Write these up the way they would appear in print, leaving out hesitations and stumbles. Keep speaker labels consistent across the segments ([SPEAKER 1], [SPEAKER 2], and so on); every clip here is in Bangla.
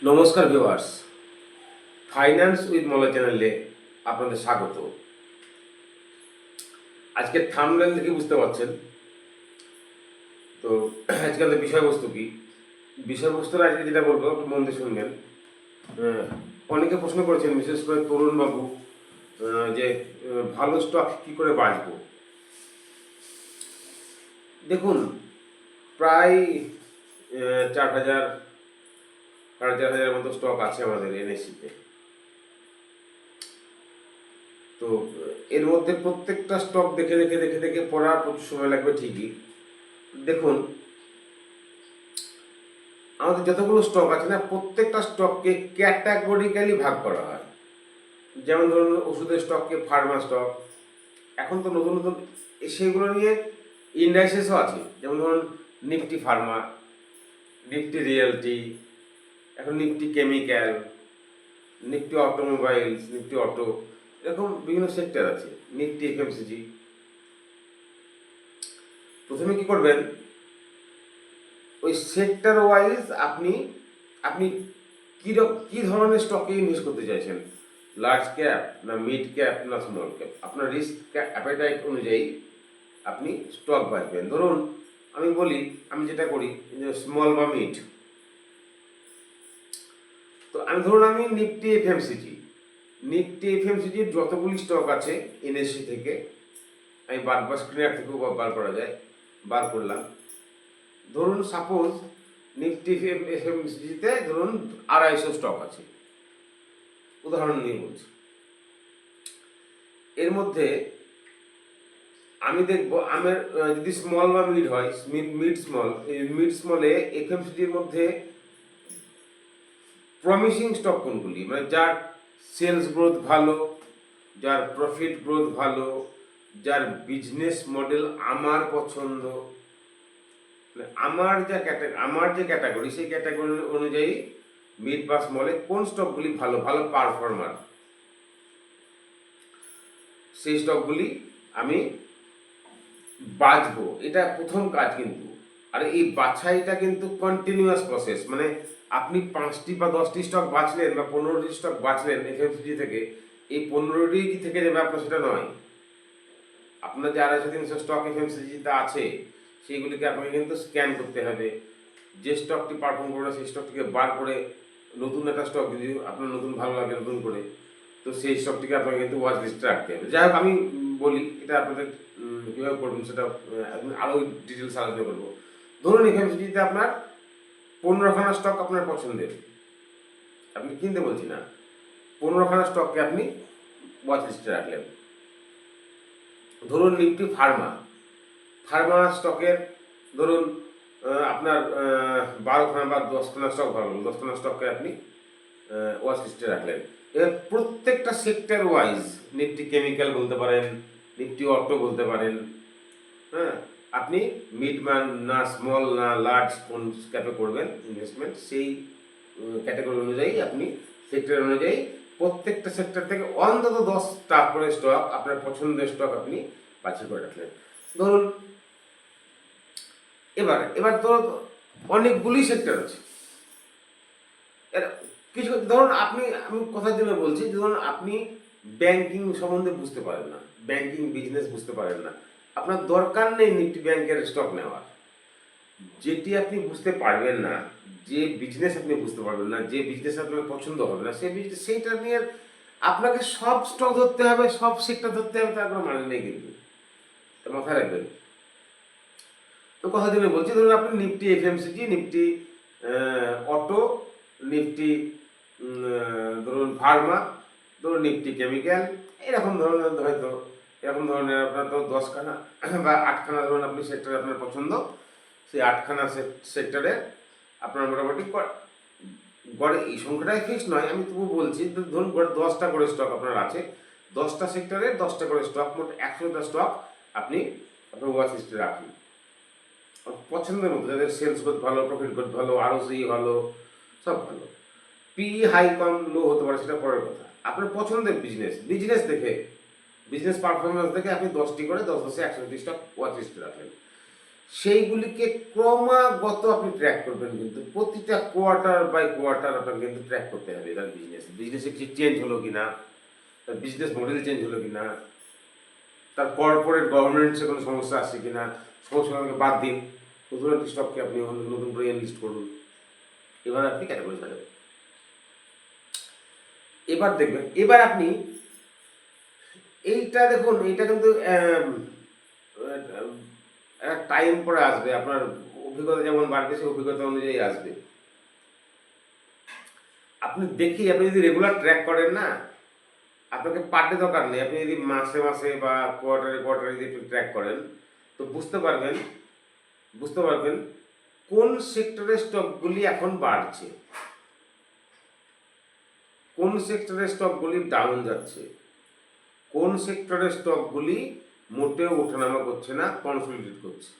[SPEAKER 1] নমস্কার ভিউয়ার্স, ফাইন্যান্স উইথ মলয় চ্যানেলে আপনাদের স্বাগত। আজকে থাম্বনেল থেকে বুঝতে পারছেন তো আজকালের বিষয়বস্তু কি। বিষয়বস্তুর আজকে যেটা বলবো একটু মন দিয়ে শুনবেন। অনেকে প্রশ্ন করেছেন, বিশেষ করে তরুণ বাবু, যে ভালো স্টক কি করে বাঁচবো। দেখুন, প্রায় 4,000 4,500 মতো স্টক আছে আমাদের এনএসসিতে। তো এর মধ্যে প্রত্যেকটা স্টক দেখে দেখে দেখে দেখে পড়ার প্রচুর সময় লাগবে ঠিকই। দেখুন, আমাদের যতগুলো স্টক আছে না, প্রত্যেকটা স্টককে ক্যাটাগরিক্যালি ভাগ করা হয়। যেমন ধরুন, ওষুধের স্টককে ফার্মা স্টক। এখন তো নতুন নতুন সেগুলো নিয়ে ইন্ডাইসেসও আছে। যেমন ধরুন, নিফটি ফার্মা, নিফটি রিয়েলটি, এখন Nifty chemical, Nifty automobiles, Nifty auto, এরকম বিভিন্ন সেক্টর আছে। Nifty FMCG. প্রথমে কি করবেন, ওই সেক্টর ওয়াইজ আপনি আপনি কী ধরনের স্টকে ইনভেস্ট করতে চাইছেন, লার্জ ক্যাপ না মিড ক্যাপ না স্মল ক্যাপ, আপনার রিস্ক অ্যাপেটাইট অনুযায়ী আপনি স্টক বাঁচবেন। ধরুন আমি বলি, আমি যেটা করি যে স্মল বা মিড। তো আমি নিফটি এফএমসিজির যতগুলি স্টক আছে এনএসসি থেকে, আমি বার স্ক্রিনার থেকেও বার করা যায়, বার করলাম। ধরুন সাপোজ নিফটি এফএমসিজিতে ধরুন 250 স্টক আছে, উদাহরণ নিয়ে বলছি। এর মধ্যে আমি দেখব আমার যদি স্মল বা মিড হয়, মিড স্মল, এই মিড স্মলে এফএমসিজির মধ্যে প্রমিসিং স্টক কোনগুলি, মানে যার সেলস গ্রোথ ভালো, যার প্রফিট গ্রোথ ভালো, যার বিজনেস মডেল আমার পছন্দ, মানে আমার যে ক্যাটাগরি, সেই ক্যাটাগরি অনুযায়ী মিড বা স্মলে কোন স্টকগুলি ভালো ভালো পারফর্মার, সেই স্টকগুলি আমি বাছবো। এটা প্রথম কাজ কিন্তু। আর এই বাছাইটা কিন্তু কন্টিনিউয়াস প্রসেস, মানে আপনি 5টি বা 10টি স্টক বাছলেন বা 15টি স্টক বাছলেন এফএমসিজি থেকে, এই 15টি থেকে যাবে আপনার, সেটা নয়। আপনার যে 250-300 স্টক এফএমসিজিতে আছে, সেইগুলিকে আপনাকে কিন্তু স্ক্যান করতে হবে। যে স্টকটি পারফর্ম করবে সেই স্টকটিকে বার করে, নতুন একটা স্টক যদি আপনার নতুন ভালো লাগে নতুন করে, তো সেই স্টকটিকে আপনাকে কিন্তু ওয়াচ লিস্টে রাখতে হবে। যাই হোক, আমি বলি এটা আপনাদের কীভাবে করবেন সেটা আরও ডিটেলস আলোচনা করবো। ধরুন এফএমসিজিতে আপনার 15খানা স্টক আপনার পছন্দের, আপনি কিনতে বলছি না, 15খানা স্টককে আপনি ওয়াচ লিস্টে রাখলেন। ধরুন নিফটি ফার্মা স্টকের ধরুন আপনার 12খানা বা 10খানা স্টক ভালো, 10খানা স্টককে আপনি ওয়াচ লিস্টে রাখলেন। এবার প্রত্যেকটা সেক্টর ওয়াইজ, নিফটি কেমিক্যাল বলতে পারেন, নিফটি অটো বলতে পারেন, হ্যাঁ, আপনি মিড মান না স্মল না লার্জ কোন ক্যাপে করবেন ইনভেস্টমেন্ট, সেই ক্যাটাগরি অনুযায়ী আপনি সেক্টর অনুযায়ী প্রত্যেকটা সেক্টর থেকে অন্তত 10টা করে স্টক, আপনার পছন্দের স্টক আপনি বাছাই করে রাখলেন। ধরুন এবার এবার ধরুন অনেকগুলি সেক্টর আছে। কিছু ধরুন আমি কথার জন্য বলছি, ধরুন আপনি ব্যাংকিং সম্বন্ধে বুঝতে পারেন না, ব্যাংকিং বিজনেস বুঝতে পারেন না, আপনার দরকার নেই নিফটি ব্যাংকের স্টক নেওয়ার। যেটি আপনি বুঝতে পারবেন না, যে বিজনেস আপনি বুঝতে পারবেন না, যে বিজনেস আপনার পছন্দ হবে না, সেই বিজনেস সেইটা নিয়ে আপনাকে সব স্টক ধরতে হবে, সব সেক্টর ধরতে হবে, তার কোনো মানে নেই কিন্তু। মাথায় রাখবেন। তো কথা জন্য বলছি, ধরুন আপনি Nifty FMCG, Nifty auto, Nifty ধরুন ফার্মা, ধরুন নিফটি কেমিক্যাল, এরকম ধরনের হয়তো এরকম ধরনের আপনার তো 10খানা বা 8খানা ধরুন আপনি সেক্টরে আপনার পছন্দ, সেই 8খানা সেক্টরে আপনার মোটামুটি গড়ে এই সংখ্যাটাই ফিক্স নয়, আমি তবু বলছি, ধরুন গড়ে 10টা করে স্টক আপনার আছে, 10টা সেক্টরে 10টা করে স্টক, মোট 100টা স্টক আপনি আপনার ওয়াচ লিস্টে রাখুন। পছন্দের মতো, যাদের সেলস গ্রোথ ভালো, প্রফিট গ্রোথ ভালো, আরওসি ভালো, সব ভালো। পি হাই কম লো হতে পারে, সেটা পরের কথা। আপনার পছন্দের বিজনেস দেখে, বিজনেস পারফরমেন্স দেখে আপনি 10টি করে 10 10 100টি স্টক ওয়াচ লিস্টে রাখলেন। সেইগুলিকে ক্রমাগত আপনি ট্র্যাক করবেন, কিন্তু প্রতিটা কোয়ার্টার বাই কোয়ার্টার আপনাকে কিন্তু ট্র্যাক করতে হবে তার বিজনেসে কিছু চেঞ্জ হলো কিনা, তার বিজনেস মডেল চেঞ্জ হলো কিনা, তার কর্পোরেট গভর্নেন্সে কোনো সমস্যা আসছে কিনা। সমস্যাকে বাদ দিন, নতুন একটি স্টককে আপনি নতুন করে এনলিস্ট করুন, এবার আপনি ক্যাটাগরি সাজাবেন। এবার দেখবেন, এবার আপনি এইটা দেখুন, এইটা কিন্তু টাইম পরে আসবে, আপনার অভিজ্ঞতা যেমন বাড়বে সেই অভিজ্ঞতা অনুযায়ী আসবে। আপনি দেখি, আপনি যদি রেগুলার ট্র্যাক করেন না, আপনাকে পার ডে দরকার নেই, আপনি যদি মাসে মাসে বা কোয়ার্টারে কোয়ার্টারে যদি একটু ট্র্যাক করেন তো বুঝতে পারবেন কোন সেক্টরের স্টকগুলি এখন বাড়ছে, কোন সেক্টরের স্টকগুলি ডাউন যাচ্ছে, কোন সেক্টরের স্টকগুলি মোটেও ওঠানামা করছে না, কনসলিডেট করছে,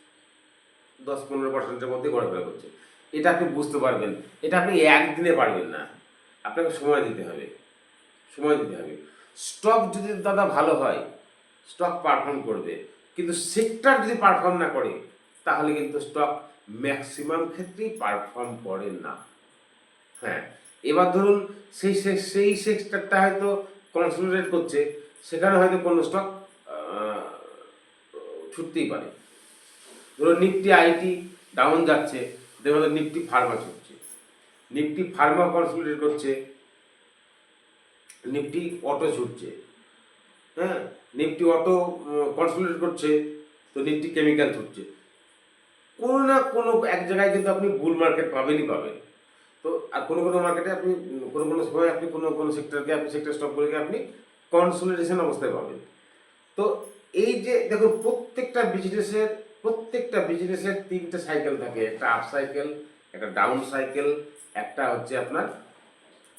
[SPEAKER 1] 10-15%-এর মধ্যে ঘোরাফেরা করছে। এটা আপনি বুঝতে পারবেন। এটা আপনি একদিনে পারবেন না, আপনাকে সময় দিতে হবে। স্টক যদি দাদা ভালো হয়, স্টক পারফর্ম করবে, কিন্তু সেক্টর যদি পারফর্ম না করে তাহলে কিন্তু স্টক ম্যাক্সিমাম ক্ষেত্রেই পারফর্ম করে না। হ্যাঁ, এবার ধরুন সেই সেক্টরটা হয়তো কনসলিডেট করছে, সেখানে হয়তো কোনো স্টক ছুটতেই পারে। ধরুন নিফটি আইটি ডাউন যাচ্ছে, দেখুন নিফটি ফার্মা ছুটছে, নিফটি ফার্মা কনসলিডেট করছে, নিফটি অটো ছুটছে, হ্যাঁ, নিফটি অটো কনসলিডেট করছে, তো নিফটি কেমিক্যাল ছুটছে। কোনো না কোনো এক জায়গায় কিন্তু আপনি বুল মার্কেট পাবেনই পাবেন। তো আর কোনো মার্কেটে আপনি কোনো সময় আপনি কোনো সেক্টরকে, আপনি সেক্টর স্টকগুলোকে আপনি কনসলিডেশন অবস্থায় পাবেন। তো এই যে দেখুন, প্রত্যেকটা বিজনেসের 3টে সাইকেল থাকে, একটা আপ সাইকেল, একটা ডাউন সাইকেল, একটা হচ্ছে আপনার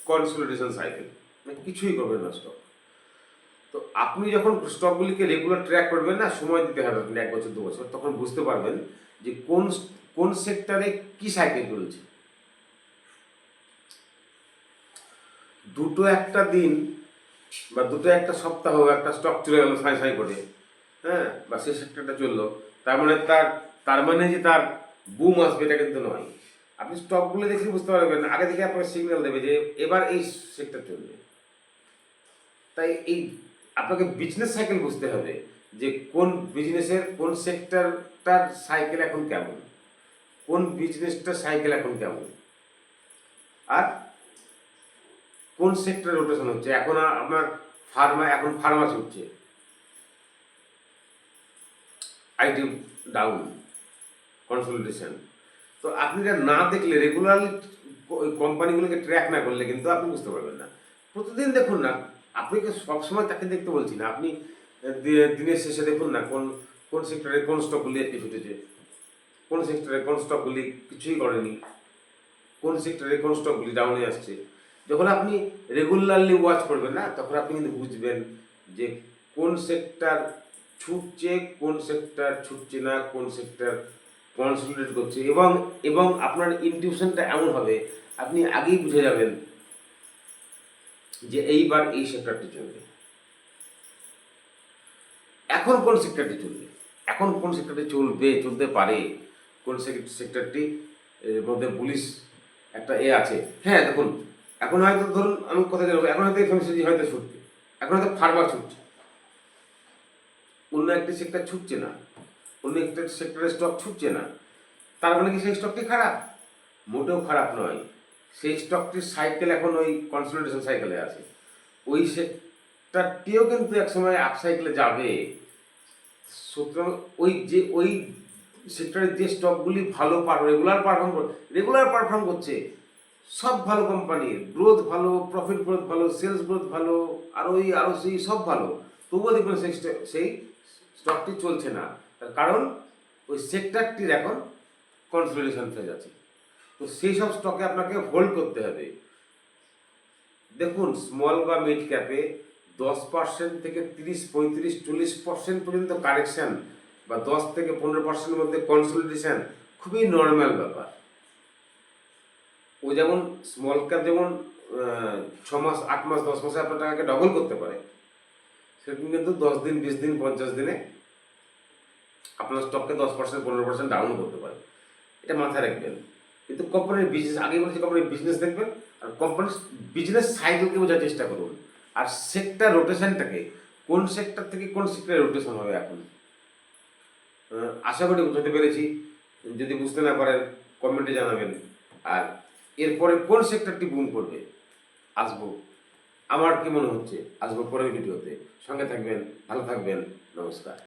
[SPEAKER 1] কনসলিডেশন সাইকেল, মানে কিছুই করবেন না স্টক। তো আপনি যখন স্টকগুলিকে রেগুলার ট্র্যাক করবেন না, সময় দিতে হবে আপনি 1 বছর 2 বছর, তখন বুঝতে পারবেন যে কোন সেক্টরে কি সাইকেল চলছে। দুটো একটা দিন বা দুটো একটা সপ্তাহ একটা স্টক চলে গেল সাই করে, হ্যাঁ, বা সেই সেক্টরটা চললো, তার মানে যে তার বুম আসবে এটা কিন্তু নয়। আপনি স্টকগুলো দেখে বুঝতে পারবেন, আগে থেকে আপনাকে সিগন্যাল দেবে যে এবার এই সেক্টর চলবে। তাই এই আপনাকে বিজনেস সাইকেল বুঝতে হবে যে কোন বিজনেসের কোন সেক্টরটার সাইকেল এখন কেমন, কোন বিজনেসটার সাইকেল এখন কেমন, আর কোন সেক্টরে রোটেশন হচ্ছে। এখন আপনার ফার্মা চলছে, আইটি ডাউন, কনসলিডেশন। তো আপনি এটা না দেখলে, রেগুলারলি কোম্পানিগুলোকে ট্র্যাক না করলে কিন্তু আপনি বুঝতে পারবেন না। প্রতিদিন দেখুন না, আপনাকে সবসময় তাকে দেখতে বলছি না, আপনি দিনের শেষে দেখুন না কোন সেক্টরে কোন স্টকগুলি একটি ছুটেছে, কোন সেক্টরে কোন স্টকগুলি কিছুই করেনি, কোন সেক্টরে কোন স্টকগুলি ডাউনে আসছে। যখন আপনি রেগুলারলি ওয়াচ করবেন না, তখন আপনি কিন্তু বুঝবেন যে কোন সেক্টর ছুটছে, কোন সেক্টর ছুটছে না, কোন সেক্টর কনসলিডেট করছে, এবং আপনার ইনটিউশনটা এমন হবে, আপনি আগেই বুঝে যাবেন যে এইবার এই সেক্টরটি চলবে। এখন কোন সেক্টরটি চলতে পারে, কোন সেক্টরটি মধ্যে বুলিশ একটা আছে। হ্যাঁ দেখুন, এখন হয়তো ধরুন আমি কোথায় যাবো, এখন হয়তো এফএমসিজি হয়তো ছুটছে, এখন হয়তো ফার্মা ছুটছে, অন্য একটি সেক্টর ছুটছে না, অন্য একটা সেক্টরের স্টক ছুটছে না। তার মানে কি সেই স্টকটি খারাপ? মোটেও খারাপ নয়। সেই স্টকটির সাইকেল এখন ওই কনসলিডেশন সাইকেলে আছে, ওই সেক্টরটিও কিন্তু একসময় আপ সাইকেলে যাবে। সুতরাং ওই সেক্টরের যে স্টকগুলি ভালো রেগুলার পারফর্ম করছে, সব ভালো কোম্পানির গ্রোথ ভালো, প্রফিট গ্রোথ ভালো, সেলস গ্রোথ ভালো, আরও সেই সব ভালো, তবুও দেখবেন সেই স্টকটি চলছে না। তার কারণ ওই সেক্টরটির এখন কনসলিডেশন ফেজ আছে। তো সেই সব স্টকে আপনাকে হোল্ড করতে হবে। দেখুন, স্মল বা মিড ক্যাপে 10% থেকে 30-35-40% পর্যন্ত কারেকশান, বা 10-15%-এর মধ্যে কনসলিডেশন খুবই নর্মাল ব্যাপার। ও যেমন স্মল ক্যাপ যেমন 6 মাস, 8 মাস, 10 মাসে আপনার টাকাকে ডবল করতে পারে, সেরকম কিন্তু 10 দিন, 20 দিন, 50 দিনে আপনার স্টককে 10% 15% ডাউনও করতে পারে, এটা মাথায় রাখবেন। কিন্তু কোম্পানির বিজনেস, আগে বলেছি কোম্পানির বিজনেস দেখবেন, আর কোম্পানির বিজনেস সাইকেলকে বোঝার চেষ্টা করুন, আর সেক্টর রোটেশনটাকে, কোন সেক্টর থেকে কোন সেক্টরে রোটেশন হবে এখন। আশা করি বুঝতে পেরেছি। যদি বুঝতে না পারেন কমেন্টে জানাবেন। আর এরপরে কোন সেক্টরটি বুম করবে আসবো, আমার কি মনে হচ্ছে আসবো পরের ভিডিওতে। সঙ্গে থাকবেন, ভালো থাকবেন, নমস্কার।